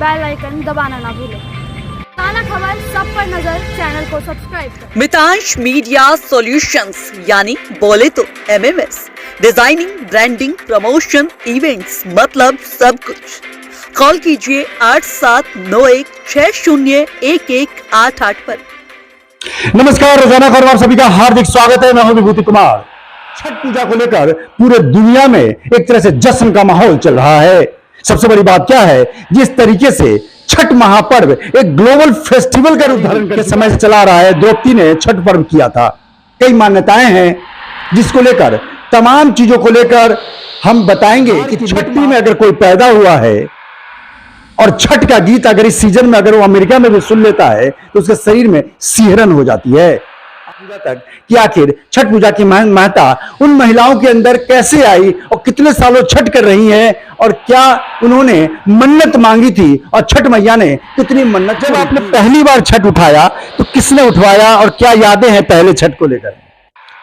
Bell icon दबाना ना भूलें। ताना खबर सब पर नजर, चैनल को सब्सक्राइब करें। मितांश मीडिया सॉल्यूशंस यानी बोले तो MMS, designing, branding, promotion, events, मतलब सब कुछ। कॉल कीजिए 8791601188 पर। नमस्कार, रोजाना खबर आप सभी का हार्दिक स्वागत है। मैं हूं विभूति कुमार। छठ पूजा को लेकर पूरे दुनिया में एक तरह से जश्न का माहौल चल रहा है। सबसे बड़ी बात क्या है, जिस तरीके से छठ महापर्व एक ग्लोबल फेस्टिवल का रूप धारण के समय से चला रहा है। द्रौपदी ने छठ पर्व किया था। कई मान्यताएं हैं जिसको लेकर, तमाम चीजों को लेकर हम बताएंगे कि छठी में अगर कोई पैदा हुआ है और छठ का गीत अगर इस सीजन में अगर वो अमेरिका में भी सुन लेता है तो उसके शरीर में सिहरन हो जाती है। पूजा तक कि आखिर छठ पूजा की महत्ता उन महिलाओं के अंदर कैसे आई और कितने सालों छठ कर रही हैं और क्या उन्होंने मन्नत मांगी थी और छठ मैया ने कितनी मन्नत। जब आपने पहली बार छठ उठाया तो किसने उठवाया और क्या यादें हैं पहले छठ को लेकर?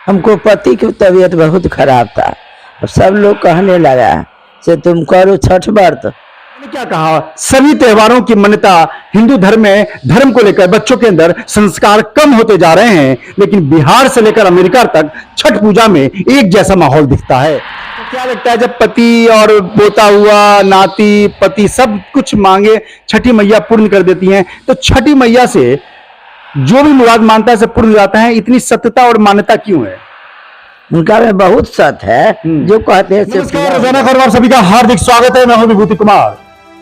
हमको पति की तबीयत बहुत खराब था और सब लोग कहने लगा से तुम करो छठ व्रत। क्या कहा, सभी त्योहारों की मान्यता हिंदू धर्म में धर्म को लेकर बच्चों के अंदर संस्कार कम होते जा रहे हैं, लेकिन बिहार से लेकर अमेरिका तक छठ पूजा में एक जैसा माहौल दिखता है। तो क्या लगता है, जब पति और पोता हुआ, नाती, पति सब कुछ मांगे छठी मैया पूर्ण कर देती हैं, तो छठी मैया से जो भी मुराद मानता है सब पूर्ण हो जाता है। इतनी सत्यता और मान्यता क्यों है? उनका में बहुत सत्य है जो कहते हैं। नमस्कार, रोजाना खबर आप सभी का हार्दिक स्वागत है। मैं हूं विभूति कुमार।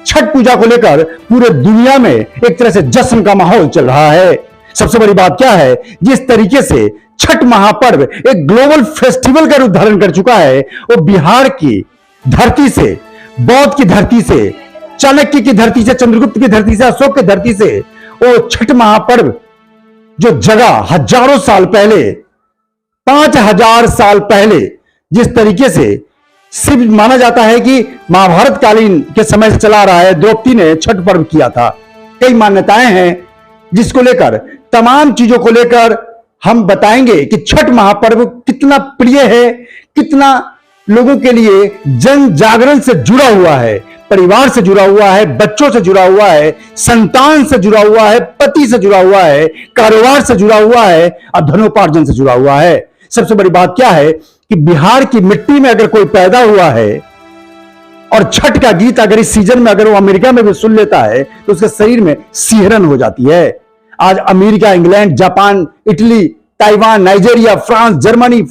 छठ पूजा को लेकर पूरे दुनिया में एक तरह से जश्न का माहौल चल रहा है। सबसे बड़ी बात क्या है, जिस तरीके से छठ महापर्व एक ग्लोबल फेस्टिवल का रूप धारण कर चुका है, वो बिहार की धरती से, बौद्ध की धरती से, चाणक्य की धरती से, चंद्रगुप्त की धरती से, अशोक की धरती से वो छठ महापर्व जो जगह हजारों साल पहले, 5000 साल पहले, जिस तरीके से सिर्फ माना जाता है कि महाभारत कालीन के समय से चला रहा है, द्रौपदी ने छठ पर्व किया था। कई मान्यताएं हैं जिसको लेकर, तमाम चीजों को लेकर हम बताएंगे कि छठ महापर्व कितना प्रिय है, कितना लोगों के लिए जन जागरण से जुड़ा हुआ है, परिवार से जुड़ा हुआ है, बच्चों से जुड़ा हुआ है, संतान से जुड़ा हुआ है, पति से जुड़ा हुआ है, कारोबार से जुड़ा हुआ है और धनोपार्जन से जुड़ा हुआ है। सबसे बड़ी बात क्या है कि बिहार की मिट्टी में अगर कोई पैदा हुआ है और छठ का गीत अगर इस सीजन में अगर वो अमेरिका में भी सुन लेता है तो उसके शरीर में सिहरन हो जाती है। आज America, England, Japan, Italy, Taiwan, Nigeria, France, Germany,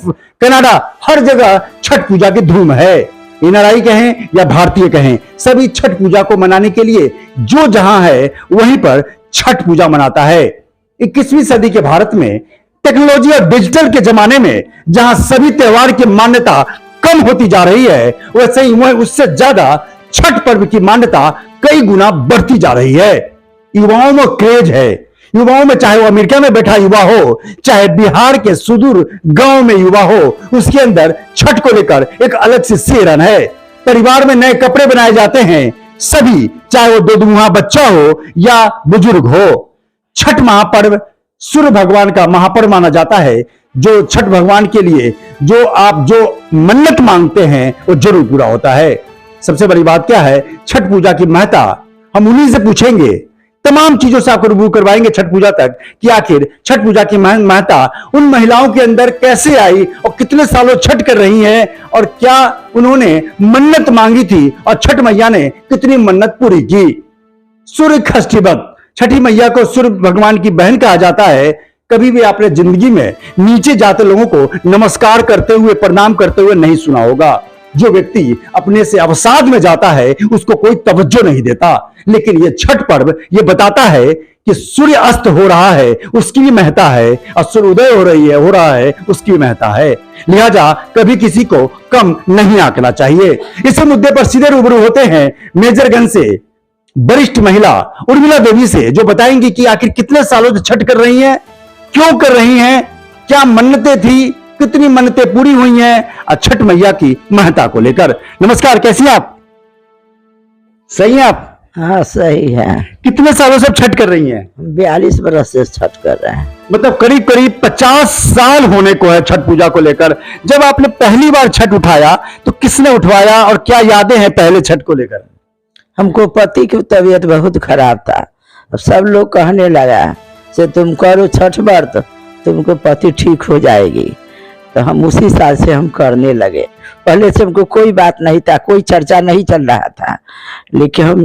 Canada, हर जगह छठ पूजा की धूम है। NRI कहें या भारतीय कहें, सभी छठ पूजा को मनाने के लिए जो जहां है वहीं पर छठ पूजा मनाता है। 21वीं सदी के भारत में टेक्नोलॉजी और डिजिटल के जमाने में जहां सभी त्योहार की मान्यता कम होती जा रही है, वैसे ही उससे ज्यादा छठ पर्व की मान्यता कई गुना बढ़ती जा रही है। युवाओं में क्रेज है, युवाओं में, चाहे वो अमेरिका में बैठा युवा हो, चाहे बिहार के सुदूर गांव में युवा हो, उसके अंदर छठ को लेकर एक अलग सी सिहरन है। परिवार में नए कपड़े बनाए जाते हैं, सभी, चाहे वो दोमुहा बच्चा हो या बुजुर्ग हो। छठ महापर्व सूर्य भगवान का महापर्व माना जाता है, जो छठ भगवान के लिए जो आप जो मन्नत मांगते हैं वो जरूर पूरा होता है। सबसे बड़ी बात क्या है, छठ पूजा की महत्ता हम उन्हीं से पूछेंगे, तमाम चीजों से आपको रूबरू करवाएंगे छठ पूजा तक कि आखिर छठ पूजा की महत्ता उन महिलाओं के अंदर कैसे आई और कितने सालों छठ कर रही हैं और क्या उन्होंने मन्नत मांगी थी और छठ मैया ने कितनी मन्नत पूरी की। सूर्य षष्ठी व्रत, छठी मैया को सूर्य भगवान की बहन कहा जाता है। कभी भी आपने जिंदगी में नीचे जाते लोगों को नमस्कार करते हुए, प्रणाम करते हुए नहीं सुना होगा। जो व्यक्ति अपने से अवसाद में जाता है उसको कोई तवज्जो नहीं देता, लेकिन ये छठ पर्व ये बताता है कि सूर्य अस्त हो रहा है, उसकी भी महत्ता है, और सूर्य उदय हो रहा है, उसकी भी महत्ता है। लिहाजा कभी किसी को कम नहीं आंकना चाहिए। इसी मुद्दे पर सीधे रूबरू होते हैं मेजरगंज से वरिष्ठ महिला उर्मिला देवी से, जो बताएंगी कि आखिर कितने सालों से छठ कर रही हैं, क्यों कर रही हैं, क्या मन्नतें थी, कितनी मन्नतें पूरी हुई हैं छठ मैया की महत्ता को लेकर। नमस्कार, कैसी हैं आप? सही हैं आप? हाँ सही है। कितने सालों से छठ कर रही हैं? 42 बरस से छठ कर रहे हैं। मतलब करीब करीब 50 साल होने को है छठ पूजा को लेकर। जब आपने पहली बार छठ उठाया तो किसने उठवाया और क्या यादें हैं पहले छठ को लेकर? हमको पति की तबीयत बहुत खराब था। अब सब लोग कहने लगा से तुम करो छठ व्रत, तुमको पति ठीक हो जाएगी। तो हम उसी साल से हम करने लगे। पहले से हमको कोई बात नहीं था, कोई चर्चा नहीं चल रहा था, लेकिन हम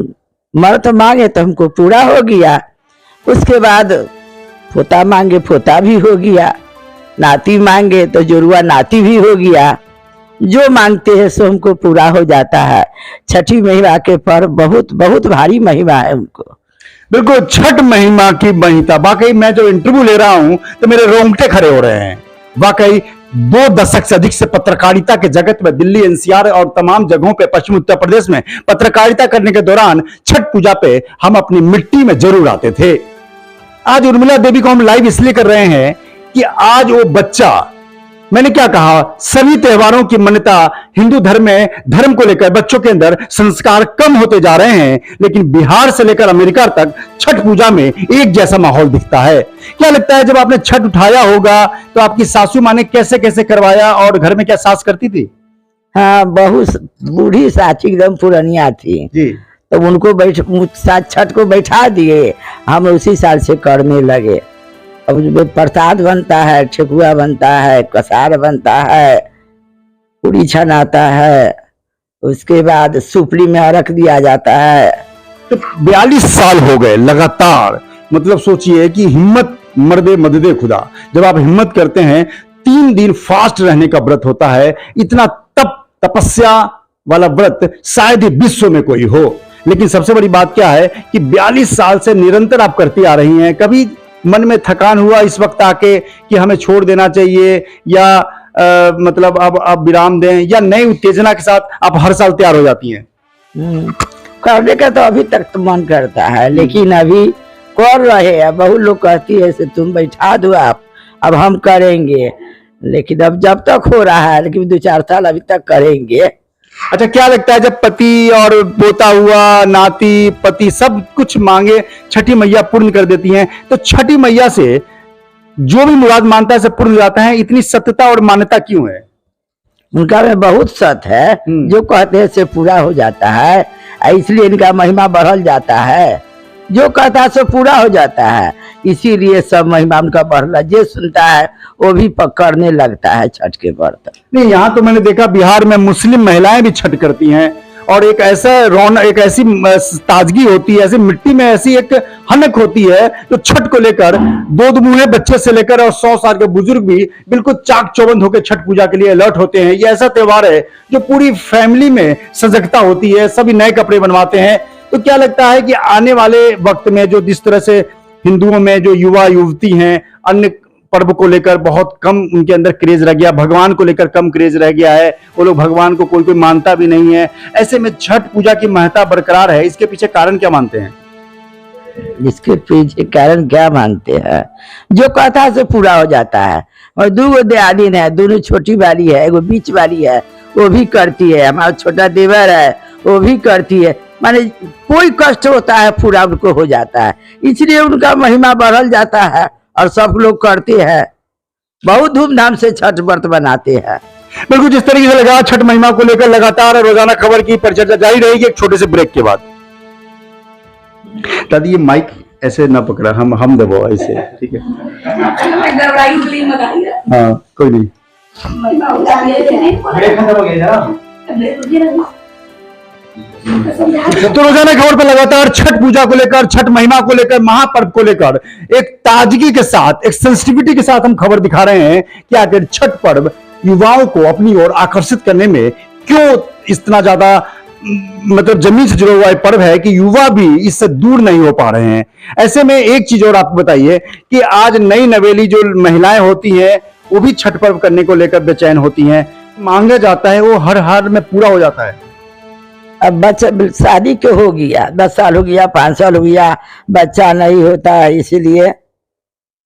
व्रत मांगे तो हमको पूरा हो गया। उसके बाद पोता मांगे पोता भी हो गया, नाती मांगे तो जुड़वा नाती भी हो गया। जो मांगते हैं सो हमको पूरा हो जाता है। छठी महिमा के पर्व बहुत बहुत भारी महिमा है उनको। बिल्कुल, छठ महिमा की महिमा। वाकई मैं जो इंटरव्यू ले रहा हूं तो मेरे रोंगटे खड़े हो रहे हैं। वाकई 2 दशक से अधिक से पत्रकारिता के जगत में दिल्ली, एनसीआर और तमाम जगहों पे पश्चिमी उत्तर प्रदेश में पत्रकारिता करने के दौरान छठ पूजा पे हम अपनी मिट्टी में जरूर आते थे। आज उर्मिला देवी को हम लाइव इसलिए कर रहे हैं कि आज वो बच्चा, मैंने क्या कहा, सभी त्योहारों की मान्यता हिंदू धर्म में, धर्म को लेकर बच्चों के अंदर संस्कार कम होते जा रहे हैं, लेकिन बिहार से लेकर अमेरिका तक छठ पूजा में एक जैसा माहौल दिखता है। क्या लगता है, जब आपने छठ उठाया होगा तो आपकी सासू माँ ने कैसे कैसे करवाया और घर में क्या सास करती थी? हाँ, बहुत बूढ़ी साची एकदम पुरानिया थी जी। तो उनको छठ को बैठा दिए, हम उसी साल से करने लगे। अब प्रसाद बनता है, ठेकुआ बनता है, कसार बनता है, पूरी छनाता है, उसके बाद सुपली में अर्घ दिया जाता है। तो 42 साल हो गए लगातार। मतलब सोचिए कि हिम्मत मर्दे मददे खुदा, जब आप हिम्मत करते हैं, 3 दिन फास्ट रहने का व्रत होता है। इतना तपस्या वाला व्रत शायद ही विश्व में कोई हो। लेकिन सबसे बड़ी बात क्या है कि 42 साल से निरंतर आप करती आ रही हैं। कभी मन में थकान हुआ इस वक्त आके कि हमें छोड़ देना चाहिए, या मतलब अब विराम दें, या नई उत्तेजना के साथ आप हर साल तैयार हो जाती हैं? करने का तो अभी तक तो मन करता है, लेकिन अभी कर रहे हैं। बहुत लोग कहती है से तुम बैठा दो आप, अब हम करेंगे, लेकिन अब जब तक हो रहा है, लेकिन 2-4 साल अभी तक करेंगे। अच्छा, क्या लगता है जब पति और पोता हुआ, नाती, पति सब कुछ मांगे छठी मैया पूर्ण कर देती हैं, तो छठी मैया से जो भी मुराद मानता है सब पूर्ण हो जाता है? इतनी सत्यता और मान्यता क्यों है? उनका में बहुत सत है, जो कहते हैं से पूरा हो जाता है, इसलिए इनका महिमा बढ़ल जाता है। जो कहता है सो पूरा हो जाता है, इसीलिए सब महिमा उनका बढ़ला। जो सुनता है वो भी पकड़ने लगता है छठ के व्रत। नहीं, यहाँ तो मैंने देखा बिहार में मुस्लिम महिलाएं भी छठ करती हैं, और एक ऐसा रौनक, एक ऐसी ताजगी होती है, ऐसी मिट्टी में ऐसी एक हनक होती है जो छठ को लेकर 2 मुँहे बच्चे से लेकर और 100 साल के बुजुर्ग भी बिल्कुल चाक चौबंद होकर छठ पूजा के लिए अलर्ट होते हैं। ये ऐसा त्योहार है जो पूरी फैमिली में सजगता होती है, सभी नए कपड़े बनवाते हैं। तो क्या लगता है कि आने वाले वक्त में जो जिस तरह से हिंदुओं में जो युवा युवती हैं, अन्य पर्व को लेकर बहुत कम उनके अंदर क्रेज रह गया, भगवान को लेकर कम क्रेज रह गया है, वो लोग भगवान को कोई मानता भी नहीं है, ऐसे में छठ पूजा की महत्ता बरकरार है, इसके पीछे कारण क्या मानते हैं? इसके पीछे कारण क्या मानते हैं, जो कहता है से पूरा हो जाता है। और 2 दियादिन है, दोनों छोटी वाली है, एगो बीच वाली है, वो भी करती है। हमारा छोटा देवर है, वो भी करती है। माने कोई कष्ट होता है पूरा उनको हो जाता है, इसलिए उनका महिमा बढ़ल जाता है और सब लोग करते हैं। बहुत धूमधाम से छठ व्रत बनाते हैं। बिल्कुल, जिस तरीके से लगा छठ महिमा को लेकर लगातार रोजाना खबर की परिचर्चा जारी रहेगी एक छोटे से ब्रेक के बाद। दादी, ये माइक ऐसे ना पकड़ा, हम दबाओ ऐसे, ठीक है? हाँ, कोई नहीं। तो रोजाना खबर पर लगातार छठ पूजा को लेकर, छठ महिमा को लेकर, महापर्व को लेकर एक ताजगी के साथ, एक सेंसिटिविटी के साथ हम खबर दिखा रहे हैं कि आखिर छठ पर्व युवाओं को अपनी ओर आकर्षित करने में क्यों इतना ज्यादा मतलब जमीन से जुड़ा हुआ पर्व है कि युवा भी इससे दूर नहीं हो पा रहे हैं। ऐसे में एक चीज और आपको बताइए कि आज नई नवेली जो महिलाएं होती हैं वो भी छठ पर्व करने को लेकर बेचैन होती हैं। मांगा जाता है वो हर हाल में पूरा हो जाता है। अब बच्चा शादी क्यों हो गया, 10 साल हो गया, 5 साल हो गया, बच्चा नहीं होता है, इसीलिए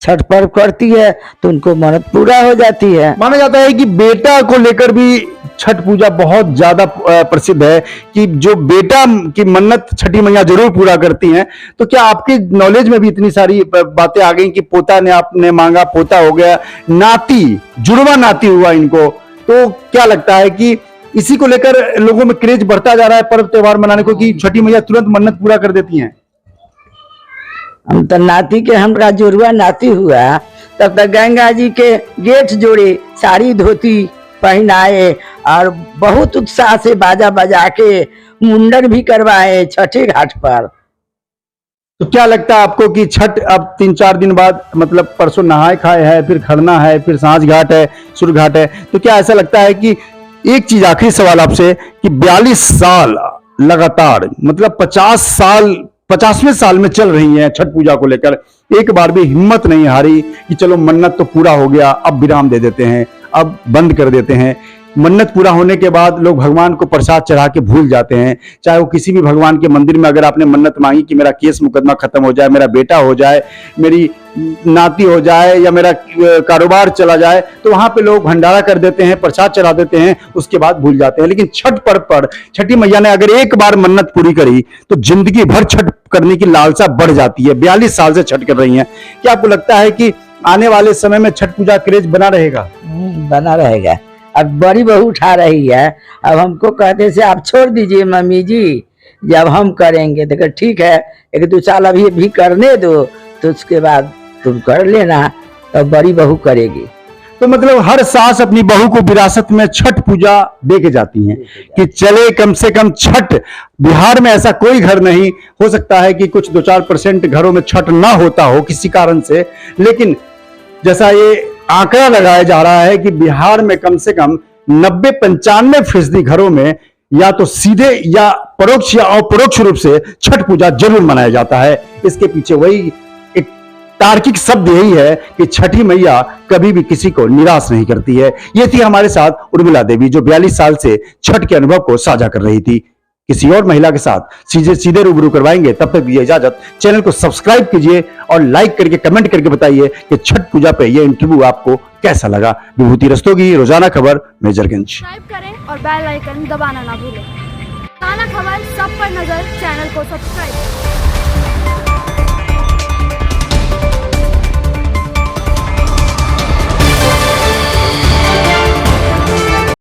छठ पर्व करती है तो उनको मन्नत पूरा हो जाती है। माना जाता है कि बेटा को लेकर भी छठ पूजा बहुत ज्यादा प्रसिद्ध है कि जो बेटा की मन्नत छठी मैया जरूर पूरा करती हैं। तो क्या आपके नॉलेज में भी इतनी सारी बातें आ गई कि पोता ने आपने मांगा, पोता हो गया, नाती, जुड़वा नाती हुआ इनको, तो क्या लगता है कि इसी को लेकर लोगों में क्रेज बढ़ता जा रहा है पर्व त्योहार मनाने को कि छठी मैया तुरंत मन्नत पूरा कर देती हैं। हम तो नाती के हमरा जोरुआ नाती हुआ तब तक गंगा जी के गेट जोड़े साड़ी धोती पहनाए और बहुत उत्साह से बाजा बजा के मुंडन भी करवाए छठे घाट पर। तो क्या लगता है आपको कि छठ अब 3-4 दिन बाद, मतलब परसों नहाए खाए है, फिर खरना है, फिर सांझ घाट है, सूर्य घाट है, तो क्या ऐसा लगता है कि एक चीज आखिरी सवाल आपसे कि 42 साल लगातार, मतलब 50वें साल में चल रही हैं छठ पूजा को लेकर, एक बार भी हिम्मत नहीं हारी कि चलो मन्नत तो पूरा हो गया, अब विराम दे देते हैं, अब बंद कर देते हैं। मन्नत पूरा होने के बाद लोग भगवान को प्रसाद चढ़ा के भूल जाते हैं। चाहे वो किसी भी भगवान के मंदिर में अगर आपने मन्नत मांगी कि मेरा केस मुकदमा खत्म हो जाए, मेरा बेटा हो जाए, मेरी नाती हो जाए या मेरा कारोबार चला जाए, तो वहां पे लोग भंडारा कर देते हैं, प्रसाद चढ़ा देते हैं, उसके बाद भूल जाते हैं। लेकिन छठ पर्व पर छठी मैया ने अगर एक बार मन्नत पूरी करी तो जिंदगी भर छठ करने की लालसा बढ़ जाती है। 42 साल से छठ कर रही हैं। क्या आपको लगता है कि आने वाले समय में छठ पूजा क्रेज बना रहेगा? बना रहेगा। अब बड़ी बहू उठा रही है, अब हमको कहते से आप छोड़ दीजिए मम्मी जी, जब हम करेंगे तो ठीक है 1-2 साल अभी भी करने दो, तो उसके बाद तुम कर लेना, तो बड़ी बहू करेगी। तो मतलब हर सास अपनी बहू को विरासत में छठ पूजा दे के जाती हैं कि चले कम से कम छठ। बिहार में ऐसा कोई घर नहीं, हो सकता है कि कुछ 2-4% घरों में छठ ना होता हो किसी कारण से, लेकिन जैसा ये आंकड़ा लगाया जा रहा है कि बिहार में कम से कम 90-95% घरों में या तो सीधे या परोक्ष या अपरोक्ष रूप से छठ पूजा जरूर मनाया जाता है। इसके पीछे वही एक तार्किक शब्द यही है कि छठी मैया कभी भी किसी को निराश नहीं करती है। ये थी हमारे साथ उर्मिला देवी, जो 42 साल से छठ के अनुभव को साझा कर रही थी। किसी और महिला के साथ सीधे रूबरू करवाएंगे। तब तक दीजिए इजाजत। चैनल को सब्सक्राइब कीजिए और लाइक करके कमेंट करके बताइए कि छठ पूजा पे ये इंटरव्यू आपको कैसा लगा। विभूति रस्तोगी, रोजाना खबर, मेजरगंज। सब्सक्राइब करें और बेल आइकन दबाना ना भूलें। रोजाना खबर सब पर नजर चैनल को सब्सक्राइब करें।